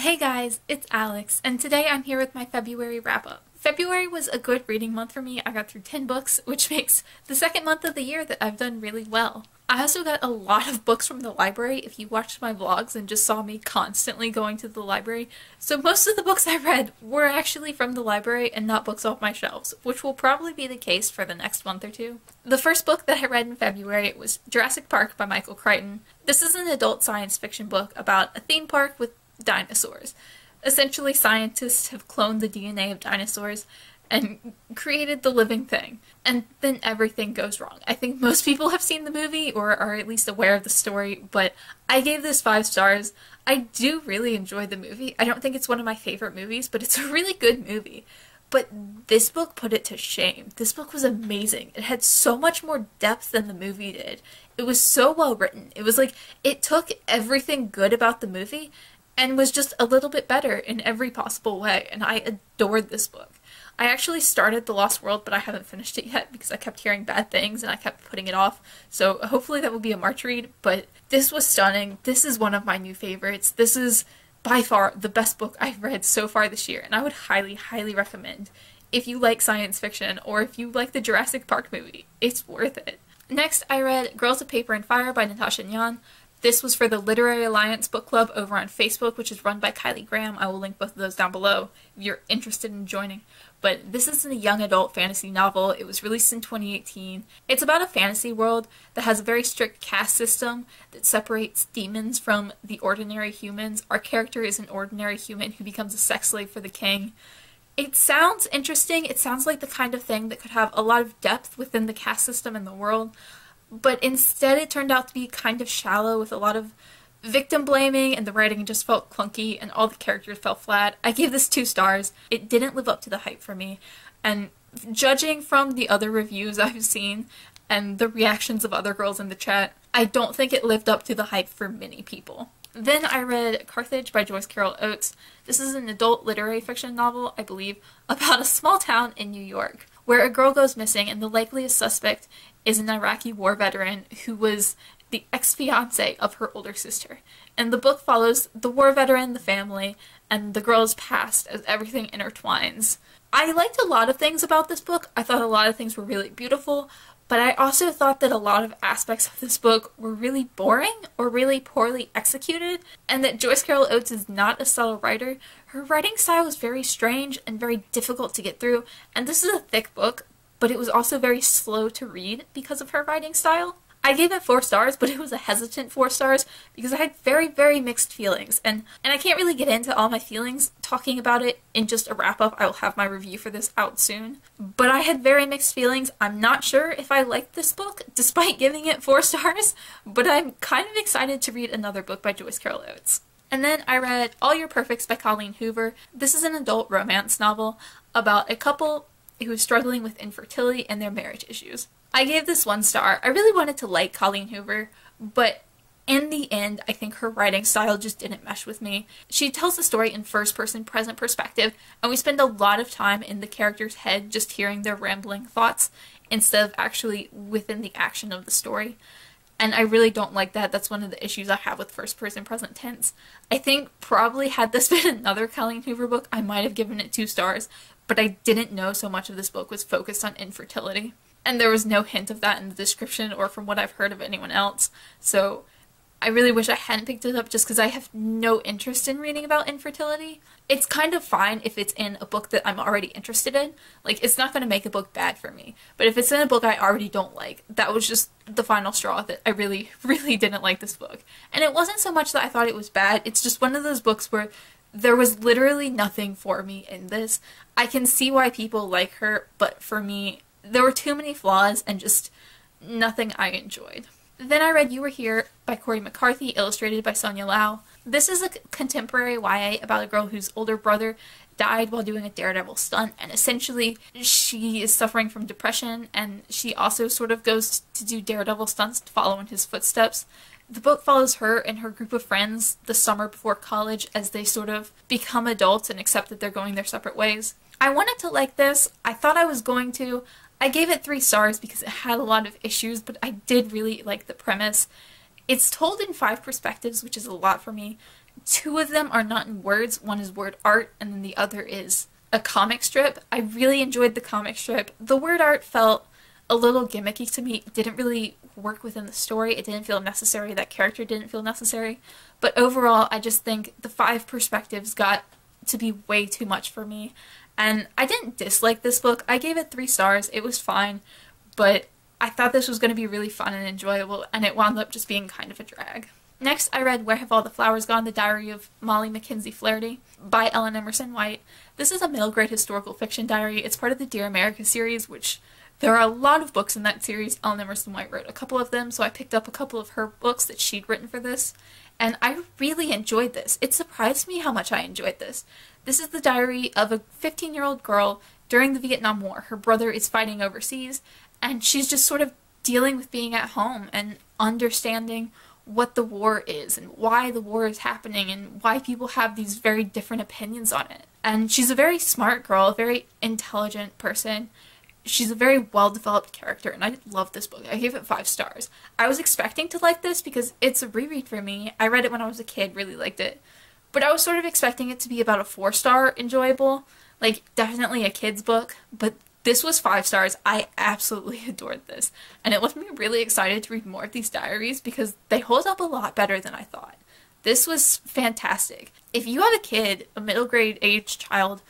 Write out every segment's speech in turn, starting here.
Hey guys, it's Alex, and today I'm here with my February wrap-up. February was a good reading month for me. I got through 10 books, which makes the second month of the year that I've done really well. I also got a lot of books from the library if you watched my vlogs and just saw me constantly going to the library. So most of the books I read were actually from the library and not books off my shelves, which will probably be the case for the next month or two. The first book that I read in February was Jurassic Park by Michael Crichton. This is an adult science fiction book about a theme park with dinosaurs. Essentially, scientists have cloned the DNA of dinosaurs and created the living thing. And then everything goes wrong. I think most people have seen the movie or are at least aware of the story, but I gave this 5 stars. I do really enjoy the movie. I don't think it's one of my favorite movies, but it's a really good movie. But this book put it to shame. This book was amazing. It had so much more depth than the movie did. It was so well written. It was like, it took everything good about the movie and was just a little bit better in every possible way, and I adored this book. I actually started The Lost World, but I haven't finished it yet because I kept hearing bad things and I kept putting it off, so hopefully that will be a March read, but this was stunning. This is one of my new favorites. This is by far the best book I've read so far this year, and I would highly, highly recommend if you like science fiction or if you like the Jurassic Park movie. It's worth it. Next, I read Girls of Paper and Fire by Natasha and Ngan. This was for the Literary Alliance book club over on Facebook, which is run by Kylie Graham. I will link both of those down below if you're interested in joining. But this is a young adult fantasy novel. It was released in 2018. It's about a fantasy world that has a very strict caste system that separates demons from the ordinary humans. Our character is an ordinary human who becomes a sex slave for the king. It sounds interesting. It sounds like the kind of thing that could have a lot of depth within the caste system in the world. But instead it turned out to be kind of shallow with a lot of victim blaming, and the writing just felt clunky and all the characters fell flat. I gave this 2 stars. It didn't live up to the hype for me, and judging from the other reviews I've seen and the reactions of other girls in the chat, I don't think it lived up to the hype for many people. Then I read Carthage by Joyce Carol Oates. This is an adult literary fiction novel, I believe, about a small town in New York where a girl goes missing and the likeliest suspect is an Iraqi war veteran who was the ex-fiancé of her older sister. And the book follows the war veteran, the family, and the girl's past as everything intertwines. I liked a lot of things about this book. I thought a lot of things were really beautiful, but I also thought that a lot of aspects of this book were really boring or really poorly executed, and that Joyce Carol Oates is not a subtle writer. Her writing style was very strange and very difficult to get through, and this is a thick book, but it was also very slow to read because of her writing style. I gave it 4 stars, but it was a hesitant 4 stars because I had very, very mixed feelings, and I can't really get into all my feelings talking about it in just a wrap-up. I will have my review for this out soon. But I had very mixed feelings. I'm not sure if I liked this book, despite giving it 4 stars, but I'm kind of excited to read another book by Joyce Carol Oates. And then I read All Your Perfects by Colleen Hoover. This is an adult romance novel about a couple who is struggling with infertility and their marriage issues. I gave this 1 star. I really wanted to like Colleen Hoover, but in the end, I think her writing style just didn't mesh with me. She tells the story in first-person present perspective, and we spend a lot of time in the character's head just hearing their rambling thoughts instead of actually within the action of the story. And I really don't like that. That's one of the issues I have with first-person present tense. I think probably had this been another Colleen Hoover book, I might have given it 2 stars, but I didn't know so much of this book was focused on infertility. And there was no hint of that in the description or from what I've heard of anyone else. So I really wish I hadn't picked it up just because I have no interest in reading about infertility. It's kind of fine if it's in a book that I'm already interested in. Like, it's not going to make a book bad for me. But if it's in a book I already don't like, that was just the final straw that I really, really didn't like this book. And it wasn't so much that I thought it was bad. It's just one of those books where there was literally nothing for me in this. I can see why people like her, but for me, there were too many flaws and just nothing I enjoyed. Then I read You Were Here by Cori McCarthy, illustrated by Sonia Liao. This is a contemporary YA about a girl whose older brother died while doing a daredevil stunt, and essentially she is suffering from depression, and she also sort of goes to do daredevil stunts to follow in his footsteps. The book follows her and her group of friends the summer before college as they sort of become adults and accept that they're going their separate ways. I wanted to like this. I thought I was going to. I gave it 3 stars because it had a lot of issues, but I did really like the premise. It's told in 5 perspectives, which is a lot for me, two of them are not in words. One is word art, and then the other is a comic strip. I really enjoyed the comic strip. The word art felt a little gimmicky to me. It didn't really work within the story. It didn't feel necessary. That character didn't feel necessary. But overall, I just think the 5 perspectives got to be way too much for me. And I didn't dislike this book. I gave it 3 stars. It was fine. But I thought this was going to be really fun and enjoyable, and it wound up just being kind of a drag. Next, I read Where Have All the Flowers Gone? The Diary of Molly Mackenzie Flaherty by Emerson White. This is a middle grade historical fiction diary. It's part of the Dear America series, which there are a lot of books in that series. Emerson White wrote a couple of them, so I picked up a couple of her books that she'd written for this, and I really enjoyed this. It surprised me how much I enjoyed this. This is the diary of a 15-year-old girl during the Vietnam War. Her brother is fighting overseas, and she's just sort of dealing with being at home and understanding what the war is and why the war is happening and why people have these very different opinions on it. And she's a very smart girl, a very intelligent person. She's a very well-developed character, and I love this book. I gave it 5 stars. I was expecting to like this because it's a reread for me. I read it when I was a kid, really liked it. But I was sort of expecting it to be about a 4-star enjoyable, like definitely a kid's book, but this was 5 stars. I absolutely adored this, and it left me really excited to read more of these diaries because they hold up a lot better than I thought. This was fantastic. If you have a kid, a middle grade age child,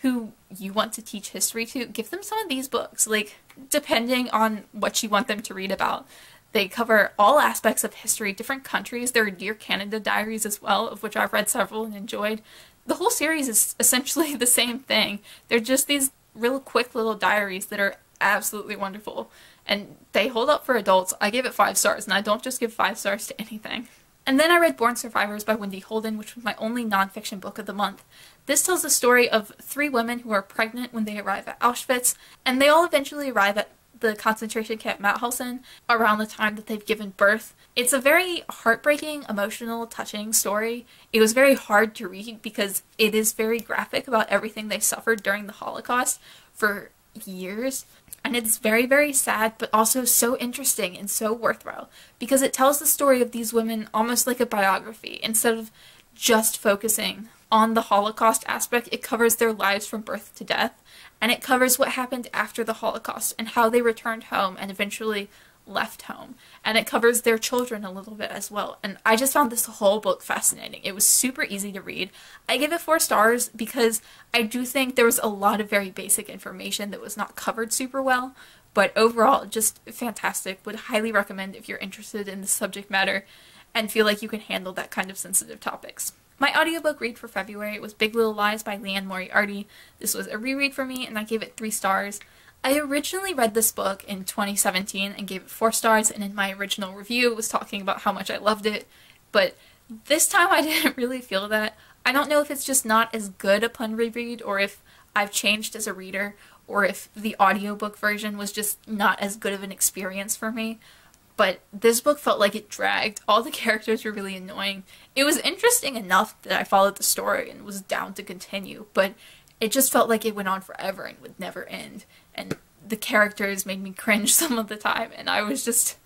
who you want to teach history to, give them some of these books, like, depending on what you want them to read about. They cover all aspects of history, different countries. There are Dear Canada diaries as well, of which I've read several and enjoyed. The whole series is essentially the same thing. They're just these real quick little diaries that are absolutely wonderful, and they hold up for adults. I gave it 5 stars, and I don't just give 5 stars to anything. And then I read Born Survivors by Wendy Holden, which was my only nonfiction book of the month. This tells the story of 3 women who are pregnant when they arrive at Auschwitz, and they all eventually arrive at the concentration camp Mauthausen around the time that they've given birth. It's a very heartbreaking, emotional, touching story. It was very hard to read because it is very graphic about everything they suffered during the Holocaust for years. And it's very, very sad, but also so interesting and so worthwhile because it tells the story of these women almost like a biography. Instead of just focusing on the Holocaust aspect, it covers their lives from birth to death, and it covers what happened after the Holocaust and how they returned home and eventually left home. And it covers their children a little bit as well. And I just found this whole book fascinating. It was super easy to read. I give it 4 stars because I do think there was a lot of very basic information that was not covered super well. But overall, just fantastic. Would highly recommend if you're interested in the subject matter and feel like you can handle that kind of sensitive topics. My audiobook read for February was Big Little Lies by Liane Moriarty. This was a reread for me, and I gave it 3 stars. I originally read this book in 2017 and gave it 4 stars, and in my original review was talking about how much I loved it, but this time I didn't really feel that. I don't know if it's just not as good upon reread, or if I've changed as a reader, or if the audiobook version was just not as good of an experience for me. But this book felt like it dragged. All the characters were really annoying. It was interesting enough that I followed the story and was down to continue, but it just felt like it went on forever and would never end. And the characters made me cringe some of the time, and I was just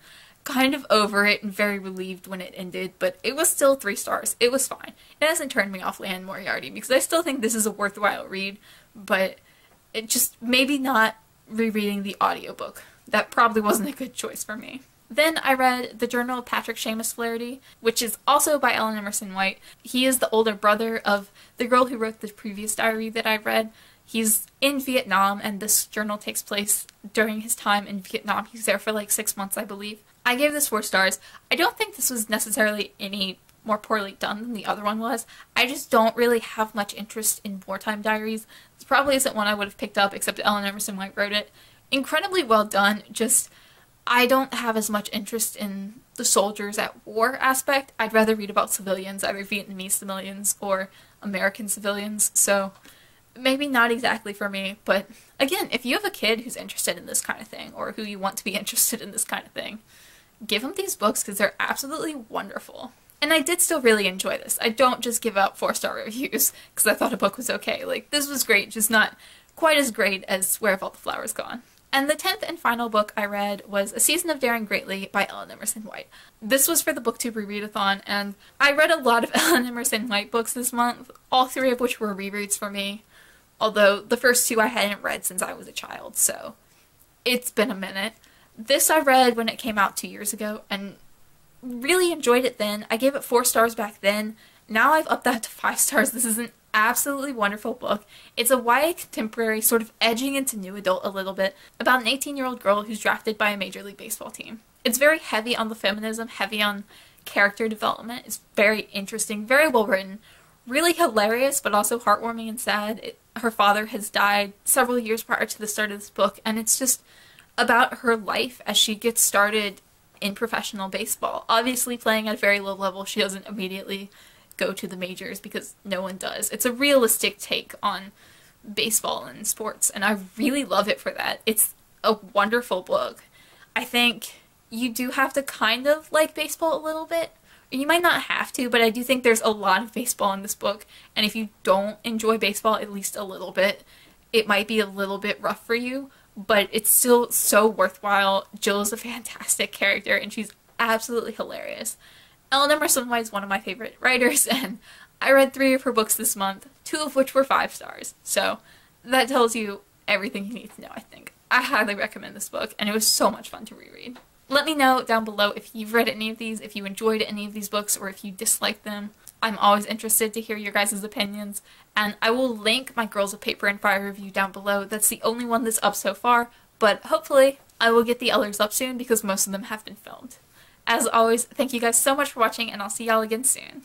kind of over it and very relieved when it ended, but it was still 3 stars. It was fine. It hasn't turned me off Liane Moriarty because I still think this is a worthwhile read, but it just maybe not rereading the audiobook. That probably wasn't a good choice for me. Then I read The Journal of Patrick Seamus Flaherty, which is also by Emerson White. He is the older brother of the girl who wrote the previous diary that I read. He's in Vietnam, and this journal takes place during his time in Vietnam. He's there for like 6 months, I believe. I gave this 4 stars. I don't think this was necessarily any more poorly done than the other one was. I just don't really have much interest in wartime diaries. This probably isn't one I would have picked up, except Emerson White wrote it. Incredibly well done, just I don't have as much interest in the soldiers at war aspect. I'd rather read about civilians, either Vietnamese civilians or American civilians, so maybe not exactly for me, but again, if you have a kid who's interested in this kind of thing, or who you want to be interested in this kind of thing, give them these books because they're absolutely wonderful. And I did still really enjoy this. I don't just give out 4-star reviews because I thought a book was okay. Like, this was great, just not quite as great as Where Have All the Flowers Gone. And the 10th and final book I read was A Season of Daring Greatly by Ellen Emerson White. This was for the Booktuber readathon, and I read a lot of Ellen Emerson White books this month, all 3 of which were rereads for me, although the first 2 I hadn't read since I was a child, so it's been a minute. This I read when it came out 2 years ago, and really enjoyed it then. I gave it 4 stars back then. Now I've upped that to 5 stars. This is an absolutely wonderful book. It's a YA contemporary, sort of edging into new adult a little bit, about an 18-year-old girl who's drafted by a Major League Baseball team. It's very heavy on the feminism, heavy on character development. It's very interesting, very well written, really hilarious, but also heartwarming and sad. Her father has died several years prior to the start of this book, and it's just about her life as she gets started in professional baseball. Obviously playing at a very low level, she doesn't immediately go to the majors because no one does. It's a realistic take on baseball and sports, and I really love it for that. It's a wonderful book. I think you do have to kind of like baseball a little bit. You might not have to, but I do think there's a lot of baseball in this book, and if you don't enjoy baseball at least a little bit, it might be a little bit rough for you, but it's still so worthwhile. Jill is a fantastic character, and she's absolutely hilarious. Ellen Emerson White is one of my favorite writers, and I read 3 of her books this month, 2 of which were 5 stars. So that tells you everything you need to know, I think. I highly recommend this book, and it was so much fun to reread. Let me know down below if you've read any of these, if you enjoyed any of these books, or if you disliked them. I'm always interested to hear your guys' opinions, and I will link my Girls of Paper and Fire review down below. That's the only one that's up so far, but hopefully I will get the others up soon because most of them have been filmed. As always, thank you guys so much for watching, and I'll see y'all again soon.